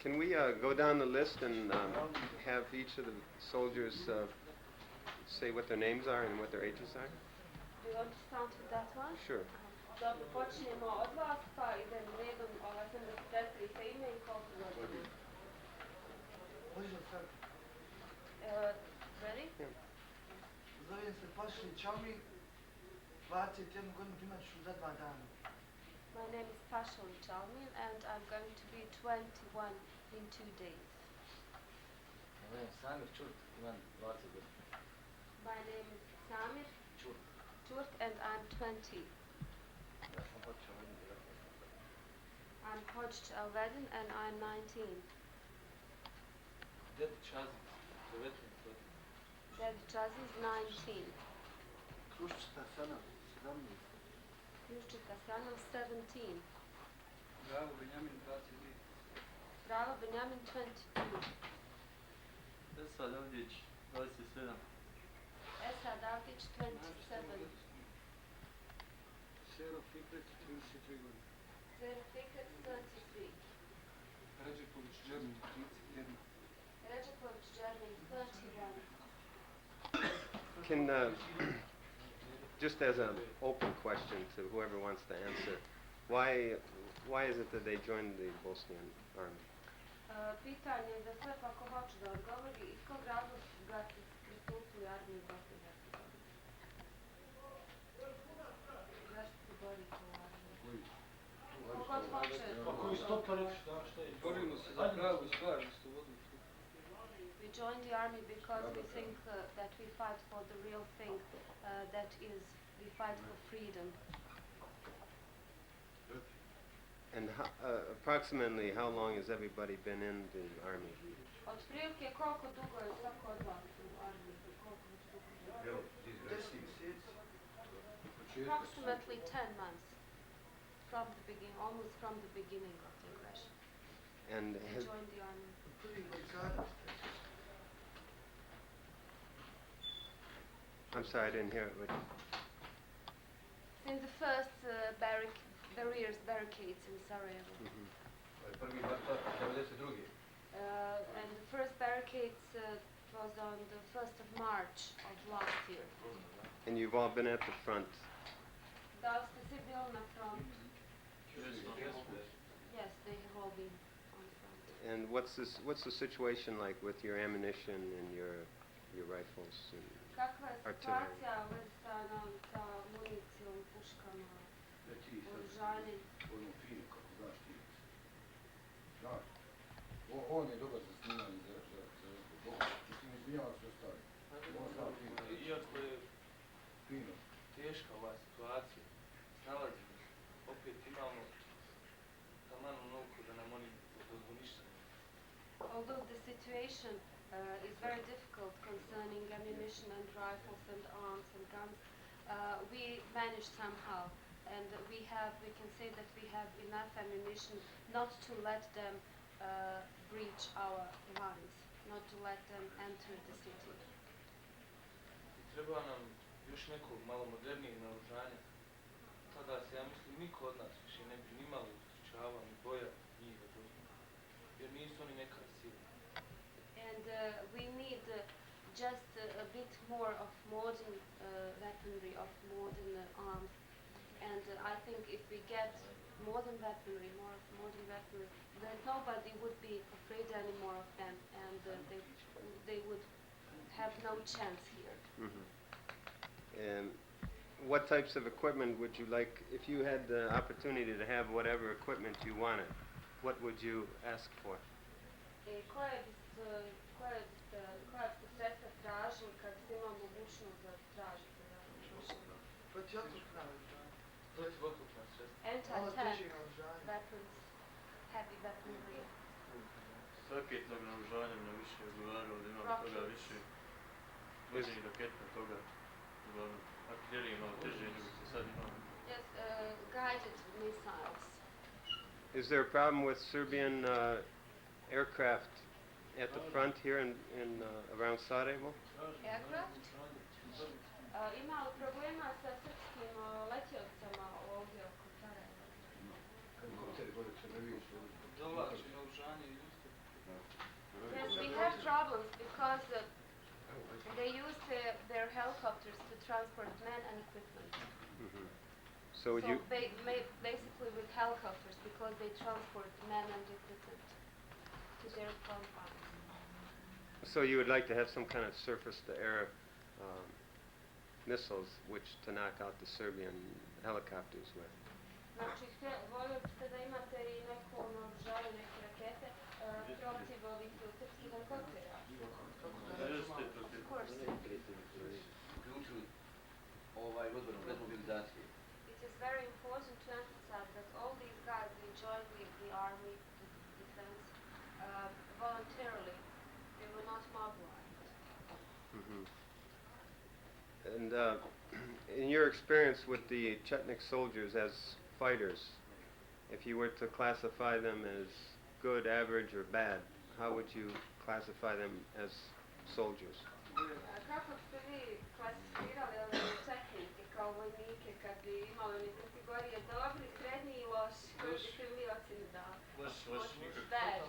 Can we go down the list and have each of the soldiers say what their names are and what their ages are? Do you want to start with that one? Sure. Dobro, počinjemo od vas, pa idem redom, sam da se predstavite ime i koliko godina. Ready? Yeah. Zovem se Pašin Čalmi, 21 godinu imat ću za 2 dana. My name is Pashon Chalmin and I'm going to be 21 in 2 days. Zovem Samir Čurt, imam 20 godina. My name is Samir Čurt and I'm 20. Ja sam počeo ovdje 19. I'm Hođć Alvedin and I'm 19. Dedić Aziz, 19 godina. Dedić Aziz, 19. Kruščita Sanam, 17. Kruščita Sanam, 17. Bravo Benjamin, 22. Bravo Benjamin, 22. Esad Avdić, 27. Esad Avdić, 27. Sero Fikret, 33 godine. Zero Fikret, 33. Ređepović Džermin, 31. Ređepović Džermin, 31. Can just as an open question to whoever wants to answer, why is it that they joined the Bosnian army? Pitanje za sve pa ko hoće da odgovori, iz kog razloga ste pristupili armiji Bosne i Hercegovine? Zašto se borite u armiji? Kogod hoće? Ako vi stopari, šta je? Borimo se za pravu stvar, za slobodu. We joined the army because we think that we fight for the real thing, that is, we fight for freedom. And approximately how long has everybody been in the army? Otprilike koliko dugo je svako od vas u armiji? Koliko dugo? 10 mjeseci. Approximately 10 months from the beginning, almost from the beginning of the aggression. And We joined the army. Prvi Gonzales. I'm sorry, I didn't hear it. In the first barricades in Sarajevo. Prvi Batar, 92. And the first barricades was on the 1st of March of last year. And you've all been at the front. Da li ste svi bili na frontu? Yes, they have all been on front. And what's the situation like with your ammunition and your rifles? And Kakva je artillery. situacija u vezi sa municijom, puškama, oružanjem? Ono fino kako znaš ti. Znaš, on je dobar za snimanje za dobro. Mislim, izvinjavam se ostali. On zna fino. Iako je Fino. teška ova situacija, snalazimo se. Opet imamo taman onoliko da nam oni dozvu ništa. Although the situation is very difficult concerning ammunition and rifles and arms and guns, we manage somehow, and we can say that we have enough ammunition not to let them breach our lines, not to let them enter the city. Treba nam još nekog malo modernijeg naoružanja. Tada se, ja mislim, niko od nas više ne bi ni malo ustručava, ni boja njih da dozvu. Jer nisu oni neka sila. And we need just a bit more of modern weaponry, of modern arms. And I think if we get modern weaponry, then nobody would be afraid anymore of them, and they would have no chance here. Mm-hmm. And what types of equipment would you like, if you had the opportunity to have whatever equipment you wanted, what would you ask for? Koje biste sredstva tražili kad ste imali mogućnost da tražite? Protivoklopna oružanja. Protivoklopna sredstva. Anti-tank weapons, heavy weaponry. Raketnog naoružanja na više odgovaralo da imamo toga više. Vođenje raketna toga. Uglavnom, artiljerija malo teže nego što sad imamo. Yes, guided missiles. Is there a problem with Serbian aircraft at the front here in around Sarajevo? Aircraft? Ima li problema sa srpskim letjelicama ovdje oko Sarajeva? Helikopteri gore se ne vidiš. Dovlači naoružanje i ljudstvo. Yes, we have problems because they use their helicopters to transport men and equipment. Mhm. So So you, basically with helicopters because they transport men and equipment to their compounds. so you would like to have some kind of surface-to-air um, missiles, which to knock out the Serbian helicopters with. Znači, volio biste da imate i neko naoružanje, neke rakete protiv ovih srpskih helikoptera. Jeste protiv. Of course. Uključuju odbranu demobilizacije. It is very important to emphasize that all these guys, they join the army, the defense, voluntarily. They were not mobilized. Mhm. And in your experience with the Chetnik soldiers as fighters, if you were to classify them as good, average, or bad, how would you classify them as soldiers? Kako ste vi klasificirali ove četnike kao vojnike kad bi imali one kategorije dobri, srednji i loši? Koje biste vi ocjeni dali? Loši nikako. Bad.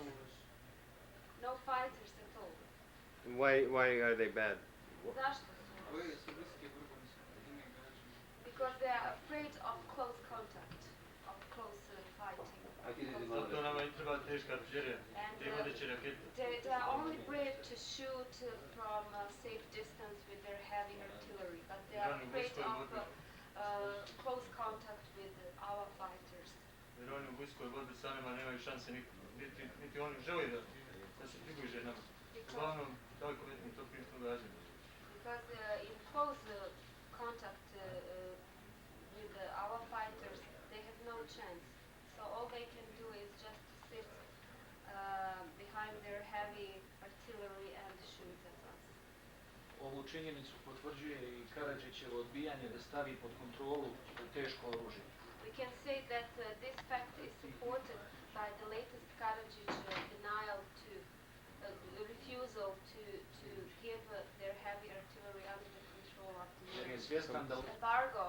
No fighters at all. Why are they bad? Zašto su loši? Because they are afraid of close contact, of close fighting. Zato nama i treba teška artiljerija, te vodeće rakete. They are only brave to shoot from a safe distance with their heavy artillery, but they are afraid of close contact with our fighters. Jer oni u bliskoj borbi sa nama nemaju šanse niti oni žele da se približe nama. Uglavnom, dalekometni topničko gađanje. Because in close contact with our fighters, they have no chance. So all they can do is just to sit behind their heavy artillery and shoot at us. Ovu činjenicu potvrđuje i Karadžićevo odbijanje da stavi pod kontrolu teško oružje. We can say that this fact is supported by the latest Karadzic denial to refusal to give their heavy artillery under the control of the Jer je US. svjestan da Embargo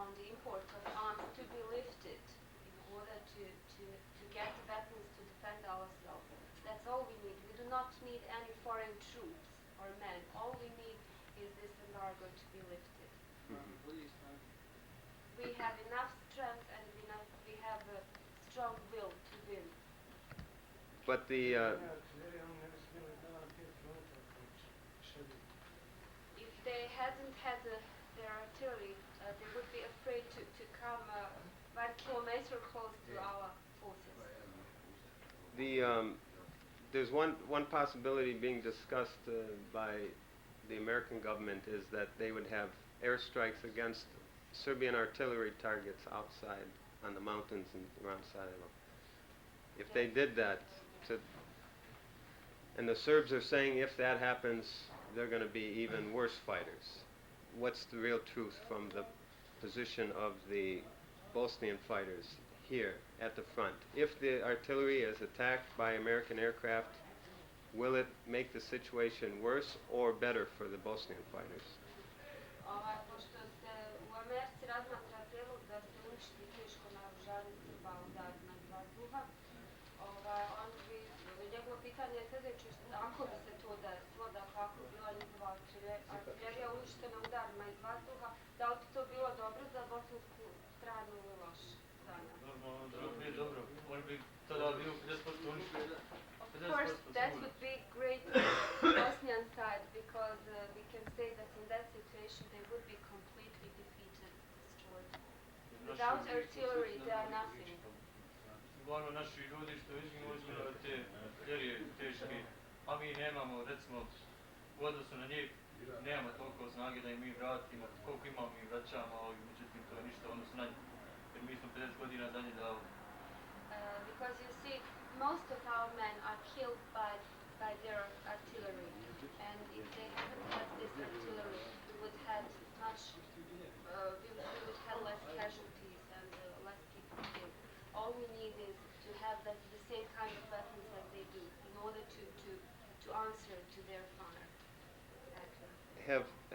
on the import of arms to be lifted in order to get the weapons to defend ourselves. That's all we need. We do not need any foreign troops or men. All we need is this embargo to be lifted. We have enough strength and we have a strong will to win. But the If they hadn't had their artillery, they would be afraid to come 1 kilometer close to our forces. there's one possibility being discussed by the American government is that they would have airstrikes against Serbian artillery targets outside on the mountains and around Sarajevo. If they did that, and the Serbs are saying if that happens, they're going to be even worse fighters. What's the real truth from the position of the Bosnian fighters here at the front? If the artillery is attacked by American aircraft, will it make the situation worse or better for the Bosnian fighters? Pošto se u Americi razmatra prijedlog da se uništi teško naoružanje Srba udarima iz vazduha, njegovo pitanje je sljedeće, ako bi se to desilo, dakle ako bi bila njihova artiljerija uništena udarima iz vazduha, da li bi to bilo dobro za bosansku stranu ili loše za nas? Normalno, da bi dobro. Oni bi tada bilo 50% uništeni. Of course, that would be great for the Bosnian side because we can say that in that situation they would be completely defeated, destroyed. Without artillery, they are nothing. Uglavnom naši ljudi što uzimaju te artiljerije teške, a mi nemamo, recimo, u odnosu na njih, nemamo toliko snage da im mi vratimo, koliko imamo mi vraćamo, ali međutim to je ništa u odnosu na njih, jer mi smo 50 godina za njih dali. Because you see, most of our men are killed by their artillery, and if they hadn't had this artillery, we would have less casualties and less people killed. All we need is to have the same kind of weapons as they do in order to answer to their fire.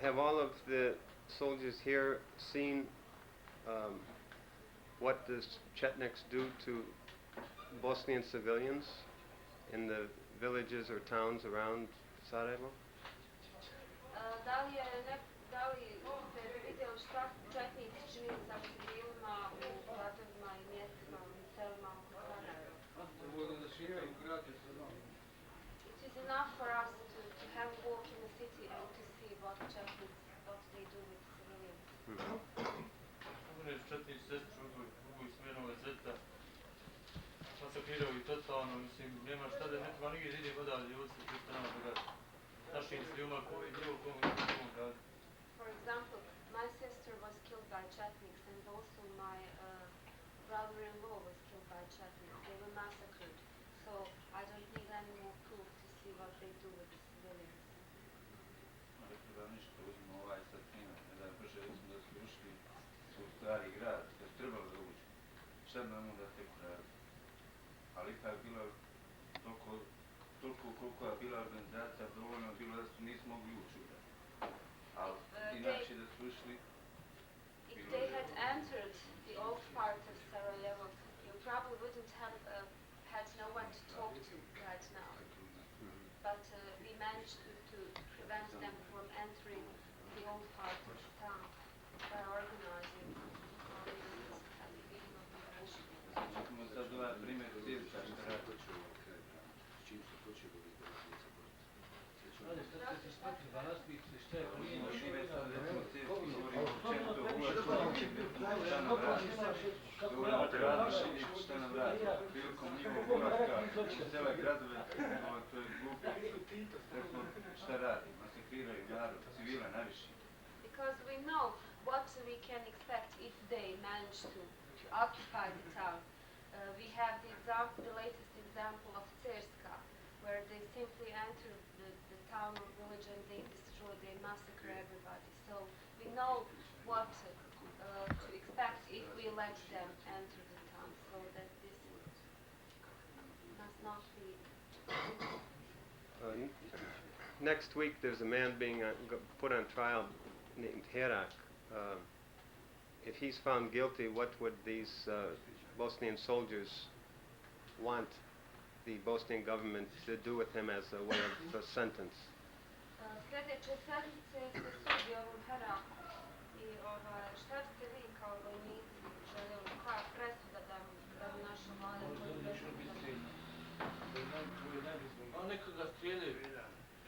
Have all of the soldiers here seen what the Chetniks do to Bosnian civilians in the villages or towns around Sarajevo? Da li ste vidjeli šta četnici čine sa civilima u gradovima i mjestima, u selima oko Sarajeva? It is enough for us to have a walk in the city and to see what they do with civilians. One četnici sestru uboj smjenove zeta, masakrirao i totalno, mislim, nema šta da ne treba nigdje da ide voda ljudi se čisto nama događa. Našim ljudima koji dio komu gradu. For example, my sister was killed by Chetniks and also my brother-in-law was killed by Chetniks. They were massacred. So I don't need any more proof to see what they do with the civilians. Ne treba ništa, uzmemo ovaj sad primjer, ne da brže recimo da su ušli u stari grad, da su trebali da uđu. Šta bi nam onda tek radili? Ali ipak bila toliko koliko je bila organizacija, dovoljno bilo da su nisu mogli ući u grad. Ali inače da su ušli... If they had entered the old part of Sarajevo, you probably wouldn't have had no one to talk to right now. But we managed to prevent them from entering the old part of the town by organizing at the beginning of the invasion. Čekamo sad ovaj primjer Sirca što radi. Šta nam radi? Prilikom njihovog ulaska u cele gradove, to je glupo. Šta radi? Masakriraju narod, civile najviše. Because we know what we can expect if they manage to occupy the town. We have the latest example of Cerska, where they simply enter the town or village and they destroy, they massacre everybody. So we know what to expect if we let them enter the town, so that this must not be. Next week there's a man being put on trial named Herak. If he's found guilty, what would these Bosnian soldiers want the Bosnian government to do with him as a way of a sentence? Sljedeće sedmice se sudi ovom Heraku i šta biste vi kao vojnici željeli, koja presuda da mu naša vlada A neka ga strijeljaju.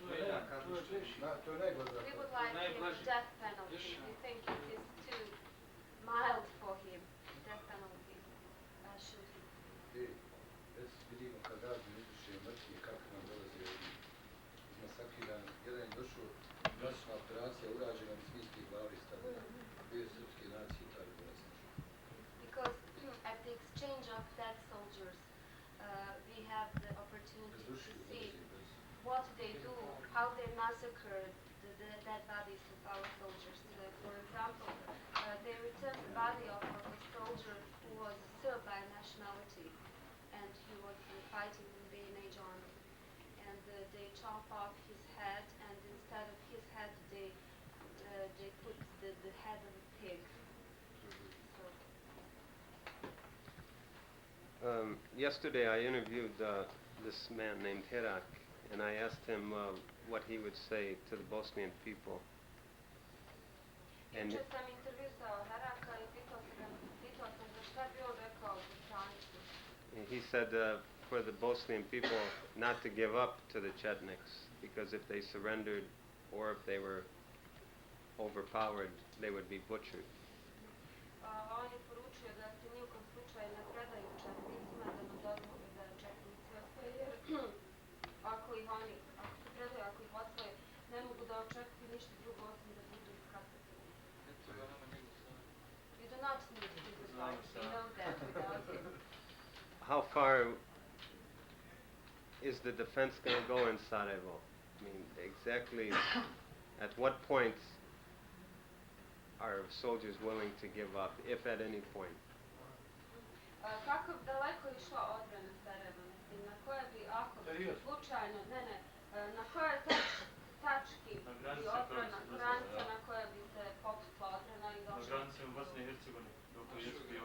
To je najgore. We would like him death penalty. We think it is too mild for him. Death penalty. Should he? Vidimo kad razne izvrše mrtvi, kako nam dolaze izmasakriran. Jedan je došao, noćna operacija urađena na svinjske glave stavljena. Bio je srpske nacije, tako da sam čuo. Because at the exchange of dead soldiers, we have the opportunity to see what they do, how they massacre the dead bodies of our soldiers. For example, they returned the body of a soldier who was Serb by nationality, and he was fighting in the BNH army. And they chop off his head, and instead of his head, they put the head of a pig. So. Yesterday I interviewed this man named Herak, and I asked him what he would say to the Bosnian people. And Jučer sam intervjuisao Heraka i pitao sam ga šta bi on rekao Bosancima. he said for the Bosnian people not to give up to the Chetniks, because if they surrendered or if they were overpowered, they would be butchered. On je poručio da se ni u kom slučaju ne predaju Četnicima, da ne dozvole da Četnici osvoje, jer ako se predaju, ako ih osvoje, ne mogu da očekuju ništa drugo osim da budu iskazani. You do not need his advice, we know that without him. How far is the defense going to go in Sarajevo? I mean, exactly at what point are soldiers willing to give up, if at any point? Kako daleko je išla odbrana Sarajeva? Mislim, na koje bi, ako slučajno, na koje tački bi odbrana, granica na koje bi se popustila odbrana i došla? Na granice u Bosni i Hercegovini, dok je još bio.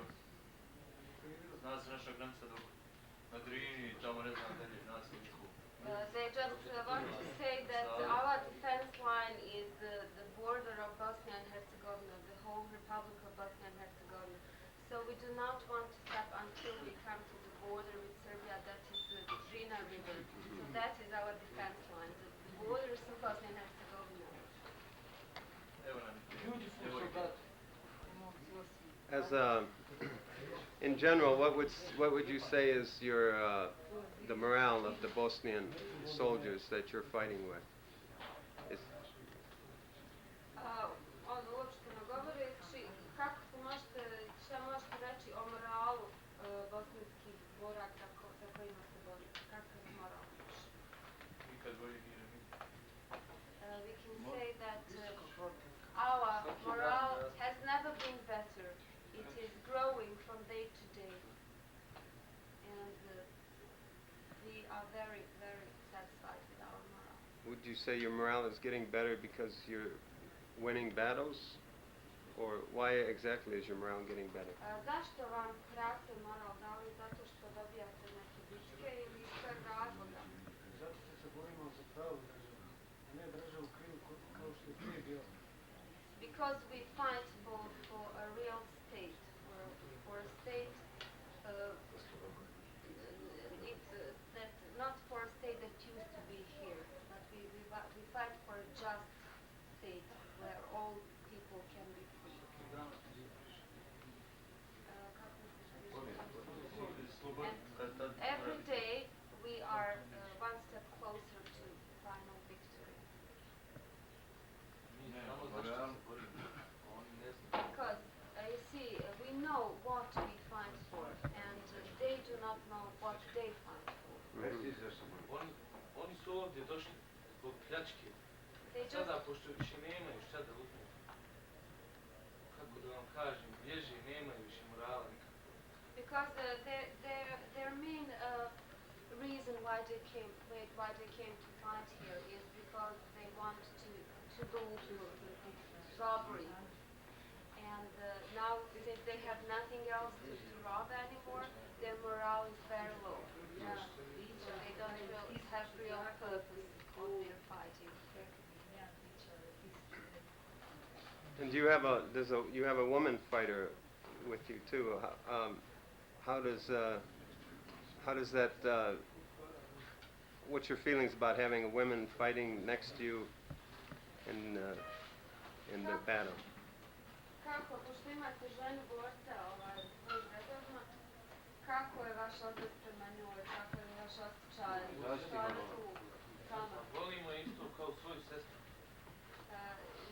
Zna se naša granica dok na Drini, tamo ne znam dalje, zna se niko. They just want to say that our defense line is the border of Bosnia and Herzegovina, the whole Republic of Bosnia and Herzegovina. So we do not want to stop until we come to the border with Serbia, that is the Drina River. So that is our defense line, the borders of Bosnia and Herzegovina. Evo nam Beautiful devojke. soldat. As in general, what would you say is your the morale of the Bosnian soldiers that you're fighting with? Is, Ono uopšteno govoreći, kako se možete, šta možete reći o moralu bosanskih boraca za kojima se borite? Kakav je moral? Nikad bolje nije ni. We can say that our morale has never been better. It is growing from day to day. And we are very, very satisfied with our morale. would you say your morale is getting better because you're winning battles? Or why exactly is your morale getting better? Zašto vam raste moral? Da li zato što dobijate neke bitke ili iz kojeg razloga? Zato što se borimo za pravu državu, a ne državu krivu kao što je prije bilo. Because we fight for a real state, for a state, that not for a state that used to be here, but we fight for a just state where all people can be free. And every day we are one step closer to final victory. Mi znamo zašto se borimo. Oni ne znaju. Because you see, we know what we fight for, and they do not know what they fight for. Oni su ovdje došli zbog pljačke. They just Sada, pošto više nemaju šta da uzmu, kako da vam kažem, bježe, nemaju više morala nikakvog. because their main reason why they came to fight here is because they want to go to robbery, and now since they have nothing else to rob anymore, their morale is very low. So they don't have real purpose of their fighting. And do you have you have a woman fighter with you too? How does that? What's your feelings about having a woman fighting next to you in the battle? Kako, pošto imate ženu borca u svojim redovima, kako je vaš odnos prema njoj, kako je vaš osjećaj, što je tu sama? Volimo je isto kao svoju sestru.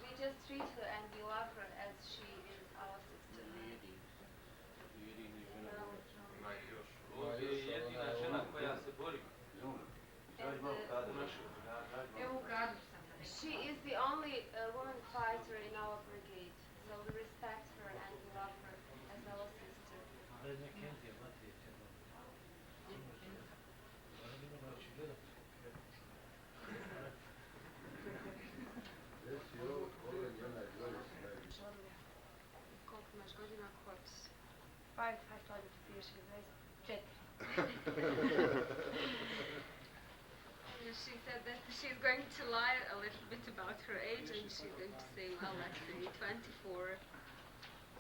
We just treat her and we love her as she is our sister. Ovdje je jedina žena koja se bori. And, U našoj brigadi. she is the only woman fighter in our brigade, so we respect her and we love her as our sister. Koliko imaš godina, kod? 5, I thought it was 24. She said that she's going to lie a little bit about her age, and she's going to say, well, let's say 24.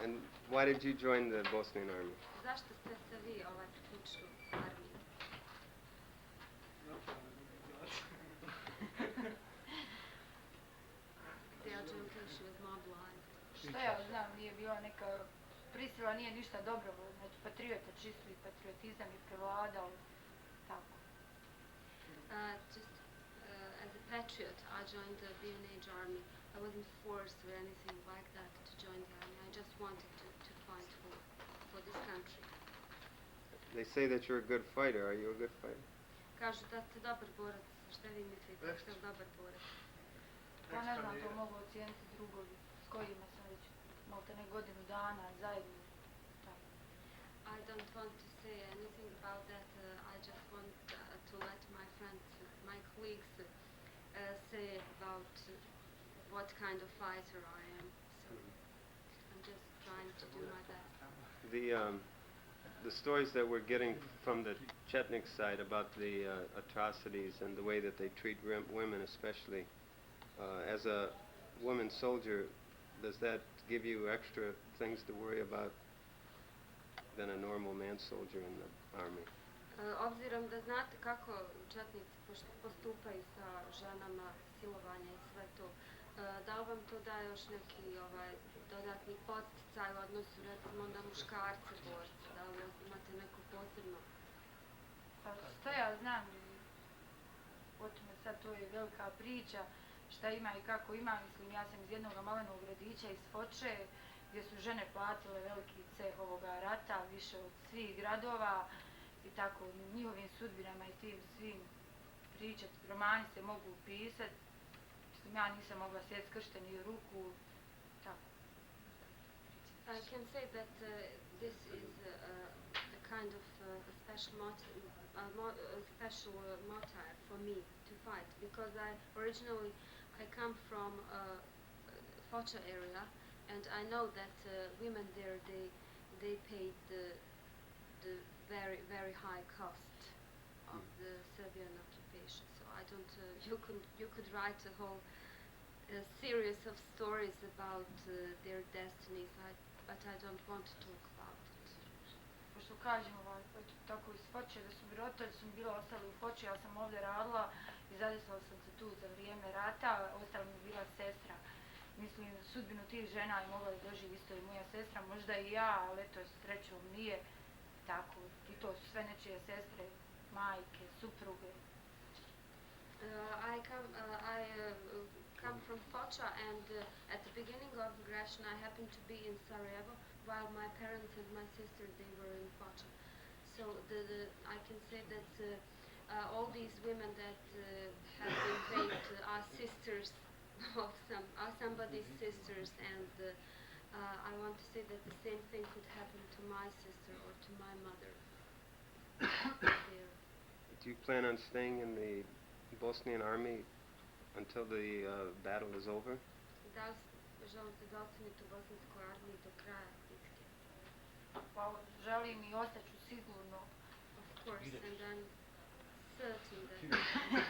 And why did you join the Bosnian army? Zašto ste se vi priključili armiji? The education was more blind. Šta ja znam, nije bila neka prisila, nije ništa dobrovoljno, znači patriota čisti, patriotizam je prevladao, tako. Just as a patriot, I joined the BNH army. I wasn't forced or anything like that to join the army. I just wanted to fight for this country. They say that you're a good fighter. Are you a good fighter? Kažu da ste dobar borac. Šta vi mislite? Da ste dobar borac? Pa ne znam, to mogu ocijeniti drugovi s kojima sam već maltene godinu dana zajedno. Tako. I don't want to say anything about that. I just want to let my friends, my colleagues, say about what kind of fighter I am. So I'm just trying to do my best. the stories that we're getting from the Chetnik side about the atrocities and the way that they treat women especially, as a woman soldier, does that give you extra things to worry about than a normal man soldier in the army? Obzirom da znate kako četnici postupaju sa ženama, silovanje i sve to, da li vam to daje još neki dodatni podsticaj u odnosu recimo na muškarce borce? Da li imate neko posebno? Pa što ja znam, o tome sad to je velika priča, šta ima i kako ima, mislim ja sam iz jednog malenog gradića iz Foče, gdje su žene platile veliki ceh ovoga rata, više od svih gradova i tako njihovim sudbinama i tim svim pričat, romani se mogu pisat, mislim ja nisam mogla sjeti skršteni ruku, tako. I can say that this is a kind of special motive for me to fight, because I come from Foča area, and I know that women there they paid the very very high cost of the Serbian occupation. So I don't. You could write a whole series of stories about their destinies, but I don't want to talk about it. Pošto kažem tako iz Foče, da su mi roditelji su mi bila ostali u Foči, ja sam ovdje radila i zadesila sam se tu za vrijeme rata, ostala mi je bila sestra. Mislim, sudbinu tih žena je mogla da doživi isto i moja sestra, možda i ja, ali eto, srećom nije tako. I to su sve nečije sestre, majke, supruge. I come from Foča, and at the beginning of aggression I happened to be in Sarajevo, while my parents and my sister, they were in Foča. So I can say that all these women that have been raped are sisters of somebody's sisters, and I want to say that the same thing could happen to my sister or to my mother. Do you plan on staying in the Bosnian army until the battle is over? Da li želite da ostanete u bosanskoj armiji do kraja bitke? Pa želim i ostaću sigurno. Of course, and I'm certain that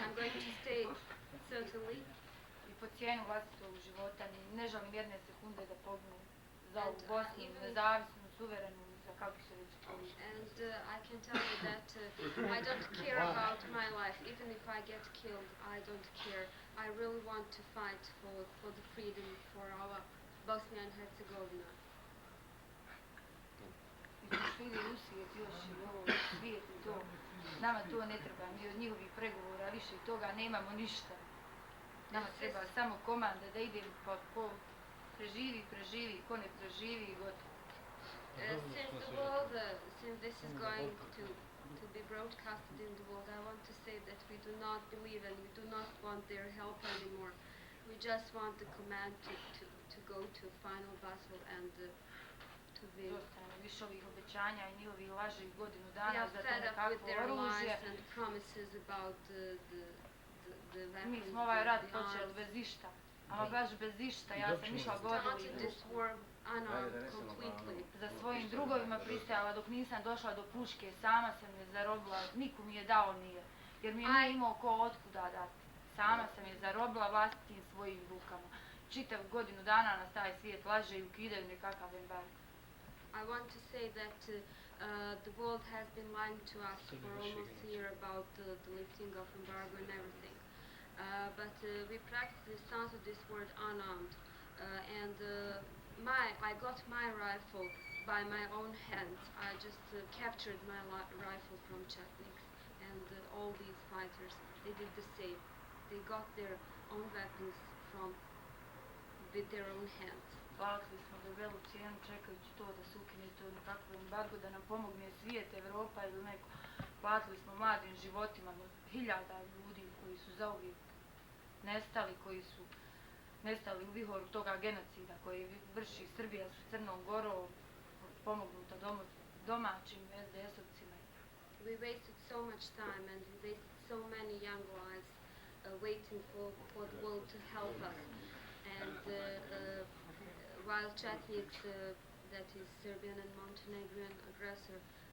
I'm going to stay certainly. I po cijenu vlastitog života ne želim jedne sekunde da pognu za ovu Bosnu, nezavisnu, suverenu, za kako se već koji. And I can tell you that I don't care about my life. Even if I get killed, I don't care. I really want to fight for the freedom for our Bosnia and Herzegovina. I što vidi Rusije još i ovo svijet i to, nama to ne treba, mi od njihovih pregovora više toga nemamo ništa. Nama treba samo komanda da idem pa ko preživi, ko ne preživi i gotovo. Since this is going to be broadcasted in the world, I want to say that we do not believe and we do not want their help anymore. We just want the command to go to final battle and to win. Dosta je više ovih obećanja i njihovih laži godinu We dana are za to fed up nekakvo with their oružje. lies and promises about the weapons. Mi smo ovaj rat the počeli arms. bez išta, ama baš bez išta, ja sam išla godinu Started this war unarmed completely. za svojim drugovima pristajala dok nisam došla do puške, sama sam je zarobila, niko mi je dao nije, jer mi je nije imao ko otkuda dati. Sama sam je zarobila vlastitim svojim rukama. Čitav godinu dana nas taj svijet laže i ukidaju nekakav embargo. I want to say that the world has been lying to us for almost a year about the lifting of embargo and everything. But we practically started this war unarmed. And I got my rifle by my own hands. I just captured my rifle from Chetniks, and all these fighters, they did the same. They got their own weapons with their own hands. Platili smo debelu cijenu čekajući to da se ukine to nekakvo embargo, da nam pomogne svijet, Evropa ili neko. Platili smo mladim životima, hiljada ljudi koji su zauvijek nestali, koji su nestali u vihoru toga genocida koji vrši Srbija sa Crnom Gorom, pomognuta domaćim SDS-ovcima. We wasted so much time and we wasted so many young lives waiting for the world to help us. And while Chetniks, that is Serbian and Montenegrin aggressor,